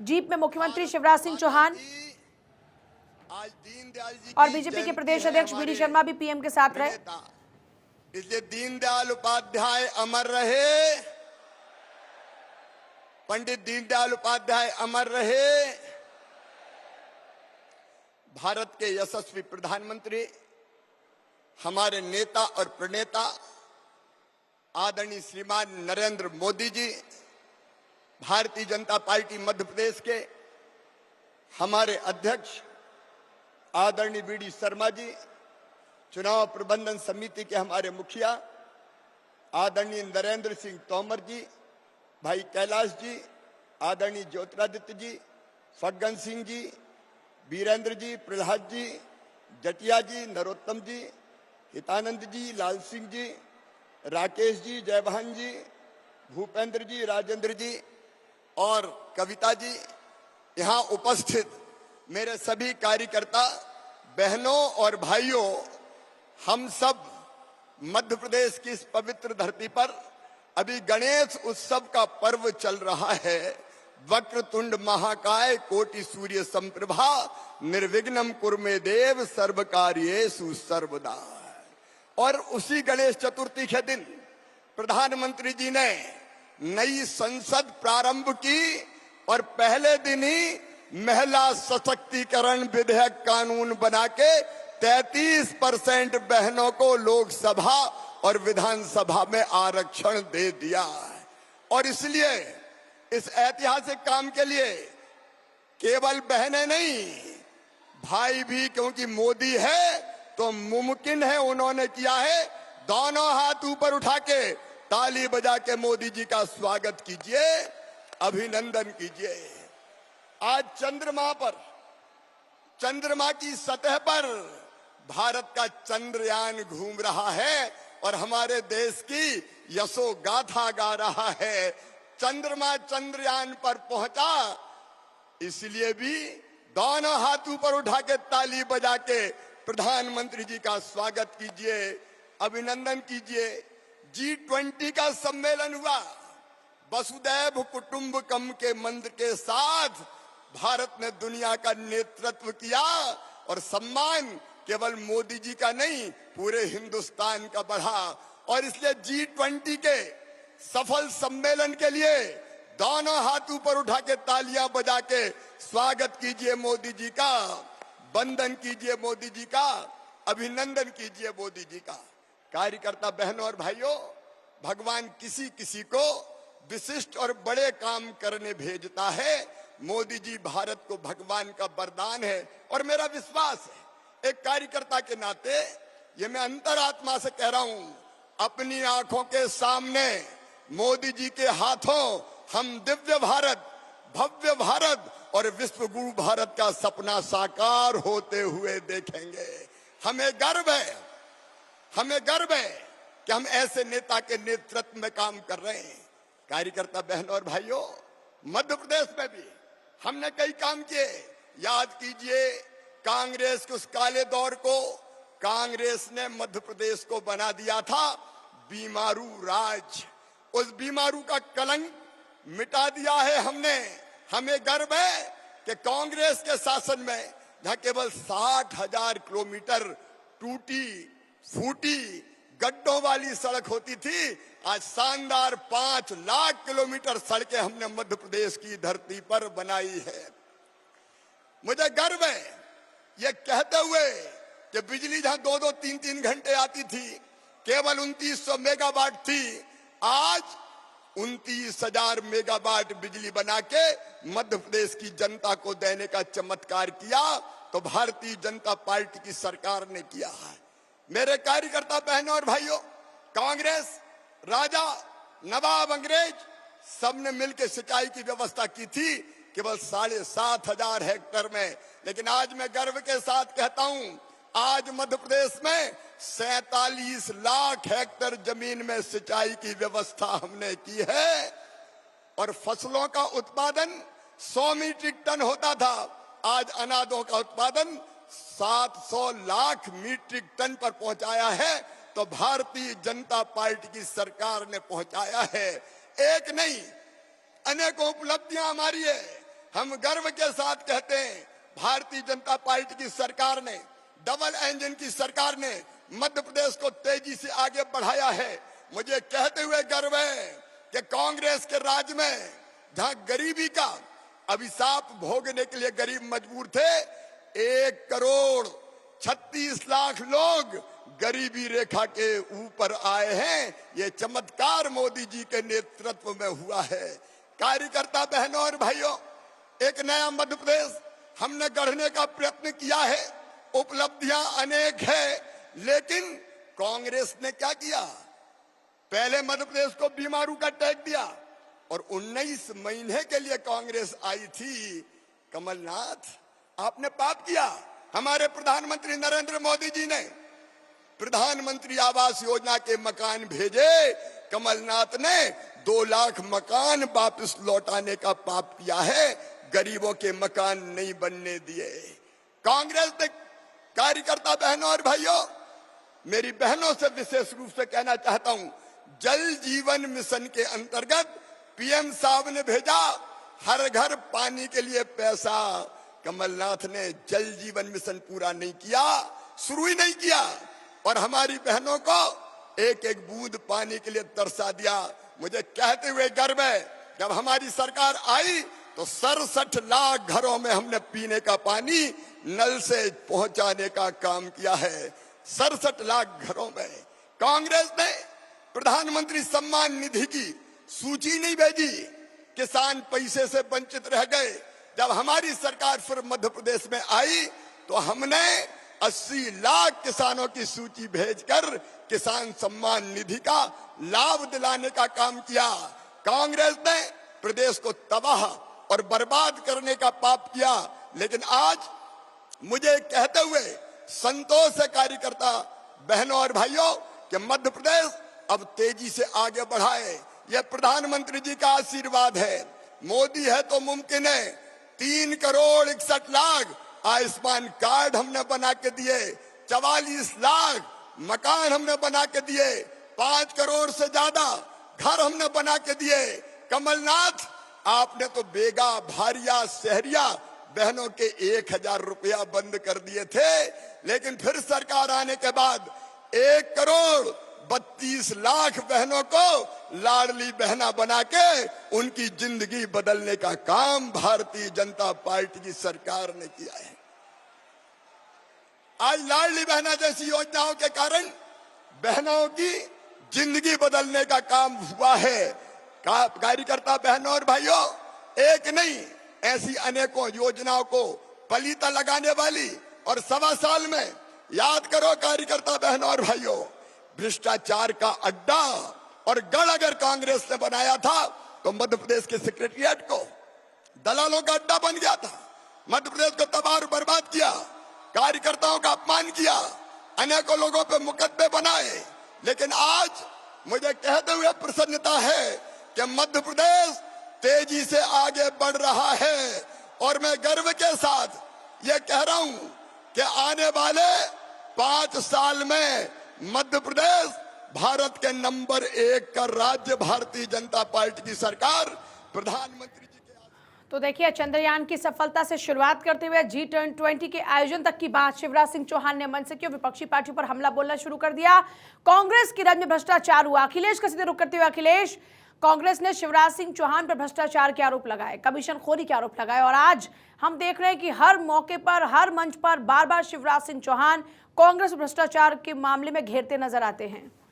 Jeep में मुख्यमंत्री शिवराज सिंह चौहान आज दीनदयाल जी और बीजेपी के प्रदेश अध्यक्ष वी डी शर्मा भी पीएम के साथ रहे। इसलिए दीनदयाल उपाध्याय अमर रहे, पंडित दीनदयाल उपाध्याय अमर रहे। भारत के यशस्वी प्रधानमंत्री, हमारे नेता और प्रणेता आदरणीय श्रीमान नरेंद्र मोदी जी, भारतीय जनता पार्टी मध्य प्रदेश के हमारे अध्यक्ष आदरणीय वी डी शर्मा जी, चुनाव प्रबंधन समिति के हमारे मुखिया आदरणीय नरेंद्र सिंह तोमर जी, भाई कैलाश जी, आदरणीय ज्योतिरादित्य जी, फग्गन सिंह जी, वीरेंद्र जी, प्रहलाद जी, जटिया जी, नरोत्तम जी, हितानंद जी, लाल सिंह जी, राकेश जी, जयभान जी, भूपेंद्र जी, राजेंद्र जी और कविता जी, यहाँ उपस्थित मेरे सभी कार्यकर्ता बहनों और भाइयों, हम सब मध्य प्रदेश की इस पवित्र धरती पर अभी गणेश उत्सव का पर्व चल रहा है। वक्रतुंड महाकाय कोटि सूर्य संप्रभा निर्विघ्नम कुरु देव सर्व कार्येषु सर्वदा। और उसी गणेश चतुर्थी के दिन प्रधानमंत्री जी ने नई संसद प्रारंभ की और पहले दिन ही महिला सशक्तिकरण विधेयक कानून बना के 33% बहनों को लोकसभा और विधानसभा में आरक्षण दे दिया है। और इसलिए इस ऐतिहासिक काम के लिए केवल बहनें नहीं, भाई भी, क्योंकि मोदी है तो मुमकिन है, उन्होंने किया है। दोनों हाथ ऊपर उठा के ताली बजा के मोदी जी का स्वागत कीजिए, अभिनंदन कीजिए। आज चंद्रमा की सतह पर भारत का चंद्रयान घूम रहा है और हमारे देश की यशो गाथा गा रहा है। चंद्रमा चंद्रयान पर पहुंचा, इसलिए भी दोनों हाथ ऊपर उठा के ताली बजा के प्रधानमंत्री जी का स्वागत कीजिए, अभिनंदन कीजिए। G20 का सम्मेलन हुआ, वसुदैव कुटुंबकम के मंत्र के साथ भारत ने दुनिया का नेतृत्व किया और सम्मान केवल मोदी जी का नहीं, पूरे हिंदुस्तान का बढ़ा। और इसलिए G20 के सफल सम्मेलन के लिए दोनों हाथ ऊपर उठा के तालियां बजा के स्वागत कीजिए मोदी जी का, वंदन कीजिए मोदी जी का, अभिनंदन कीजिए मोदी जी का। कार्यकर्ता बहनों और भाइयों, भगवान किसी किसी को विशिष्ट और बड़े काम करने भेजता है। मोदी जी भारत को भगवान का वरदान है और मेरा विश्वास है, एक कार्यकर्ता के नाते ये मैं अंतरात्मा से कह रहा हूं, अपनी आंखों के सामने मोदी जी के हाथों हम दिव्य भारत, भव्य भारत और विश्व गुरु भारत का सपना साकार होते हुए देखेंगे। हमें गर्व है कि हम ऐसे नेता के नेतृत्व में काम कर रहे हैं। कार्यकर्ता बहनों और भाइयों, मध्य प्रदेश में भी हमने कई काम किए। याद कीजिए कांग्रेस के उस काले दौर को, कांग्रेस ने मध्य प्रदेश को बना दिया था बीमारू राज। उस बीमारू का कलंक मिटा दिया है हमने। हमें गर्व है कि कांग्रेस के शासन में जहां केवल 60,000 किलोमीटर टूटी फूटी गड्ढों वाली सड़क होती थी, आज शानदार 5 लाख किलोमीटर सड़कें हमने मध्य प्रदेश की धरती पर बनाई है। मुझे गर्व है ये कहते हुए कि बिजली जहां 2-2, 3-3 घंटे आती थी, केवल 2900 मेगावाट थी, आज 29,000 मेगावाट बिजली बना के मध्य प्रदेश की जनता को देने का चमत्कार किया तो भारतीय जनता पार्टी की सरकार ने किया है। मेरे कार्यकर्ता बहनों और भाइयों, कांग्रेस, राजा, नवाब, अंग्रेज सबने मिलकर सिंचाई की व्यवस्था की थी केवल 7,500 हेक्टेयर में। लेकिन आज मैं गर्व के साथ कहता हूं, आज मध्य प्रदेश में 47 लाख हेक्टेयर जमीन में सिंचाई की व्यवस्था हमने की है और फसलों का उत्पादन 100 मीट्रिक टन होता था, आज अनाजों का उत्पादन 700 लाख मीट्रिक टन पर पहुंचाया है। तो भारतीय जनता पार्टी की सरकार ने पहुंचाया है। एक नहीं, अनेकों उपलब्धियां हमारी है। हम गर्व के साथ कहते हैं भारतीय जनता पार्टी की सरकार ने, डबल इंजन की सरकार ने मध्य प्रदेश को तेजी से आगे बढ़ाया है। मुझे कहते हुए गर्व है कि कांग्रेस के राज में जहां गरीबी का अभिशाप भोगने के लिए गरीब मजबूर थे, 1,36,00,000 लोग गरीबी रेखा के ऊपर आए हैं। ये चमत्कार मोदी जी के नेतृत्व में हुआ है। कार्यकर्ता बहनों और भाइयों, एक नया मध्य प्रदेश हमने गढ़ने का प्रयत्न किया है। उपलब्धियां अनेक है, लेकिन कांग्रेस ने क्या किया? पहले मध्य प्रदेश को बीमारू का टैग दिया और 19 महीने के लिए कांग्रेस आई थी। कमलनाथ, आपने पाप किया। हमारे प्रधानमंत्री नरेंद्र मोदी जी ने प्रधानमंत्री आवास योजना के मकान भेजे, कमलनाथ ने 2 लाख मकान वापस लौटाने का पाप किया है, गरीबों के मकान नहीं बनने दिए। कांग्रेस ने, कार्यकर्ता बहनों और भाइयों, मेरी बहनों से विशेष रूप से कहना चाहता हूं, जल जीवन मिशन के अंतर्गत पीएम साहब ने भेजा हर घर पानी के लिए पैसा। कमलनाथ ने जल जीवन मिशन पूरा नहीं किया, शुरू ही नहीं किया, और हमारी बहनों को एक एक बूंद पानी के लिए तरसा दिया। मुझे कहते हुए गर्व है, जब हमारी सरकार आई तो 67 लाख घरों में हमने पीने का पानी नल से पहुंचाने का काम किया है। 67 लाख घरों में। कांग्रेस ने प्रधानमंत्री सम्मान निधि की सूची नहीं भेजी, किसान पैसे से वंचित रह गए। जब हमारी सरकार फिर मध्य प्रदेश में आई तो हमने 80 लाख किसानों की सूची भेजकर किसान सम्मान निधि का लाभ दिलाने का काम किया। कांग्रेस ने प्रदेश को तबाह और बर्बाद करने का पाप किया। लेकिन आज मुझे कहते हुए संतोष है कार्यकर्ता बहनों और भाइयों कि मध्य प्रदेश अब तेजी से आगे बढ़ाए। यह प्रधानमंत्री जी का आशीर्वाद है। मोदी है तो मुमकिन है। 3,61,00,000 आयुष्मान कार्ड हमने बना के दिए, 44 लाख मकान हमने बना के दिए, 5 करोड़ से ज्यादा घर हमने बना के दिए। कमलनाथ, आपने तो बेगा, भारिया, शहरिया बहनों के 1,000 रुपया बंद कर दिए थे, लेकिन फिर सरकार आने के बाद 1,32,00,000 बहनों को लाडली बहना बना के उनकी जिंदगी बदलने का काम भारतीय जनता पार्टी की सरकार ने किया है। आज लाडली बहना जैसी योजनाओं के कारण बहनों की जिंदगी बदलने का काम हुआ है। कार्यकर्ता बहनों और भाइयों, एक नहीं, ऐसी अनेकों योजनाओं को पलीता लगाने वाली, और 1.25 साल में याद करो कार्यकर्ता बहनों और भाइयों, भ्रष्टाचार का अड्डा और गढ़ अगर कांग्रेस ने बनाया था तो मध्य प्रदेश के सेक्रेटरिएट को दलालों का अड्डा बन गया था। मध्य प्रदेश को तबाह और बर्बाद किया, कार्यकर्ताओं का अपमान किया, अनेकों लोगों पे मुकदमे बनाए। लेकिन आज मुझे कहते हुए प्रसन्नता है कि मध्य प्रदेश तेजी से आगे बढ़ रहा है, और मैं गर्व के साथ ये कह रहा हूं कि आने वाले 5 साल में मध्य प्रदेश भारत के नंबर 1 का राज्य भारतीय जनता पार्टी की सरकार प्रधानमंत्री जी के। तो देखिए, चंद्रयान की सफलता से शुरुआत करते हुए G20 के आयोजन तक की बात शिवराज सिंह चौहान ने मंच से की, विपक्षी पार्टियों पर हमला बोलना शुरू कर दिया। कांग्रेस की राज्य में भ्रष्टाचार हुआ। अखिलेश का सीधे रुख करते हुए अखिलेश, कांग्रेस ने शिवराज सिंह चौहान पर भ्रष्टाचार के आरोप लगाए, कमीशन खोरी के आरोप लगाए, और आज हम देख रहे हैं कि हर मौके पर, हर मंच पर बार बार शिवराज सिंह चौहान कांग्रेस भ्रष्टाचार के मामले में घेरते नजर आते हैं।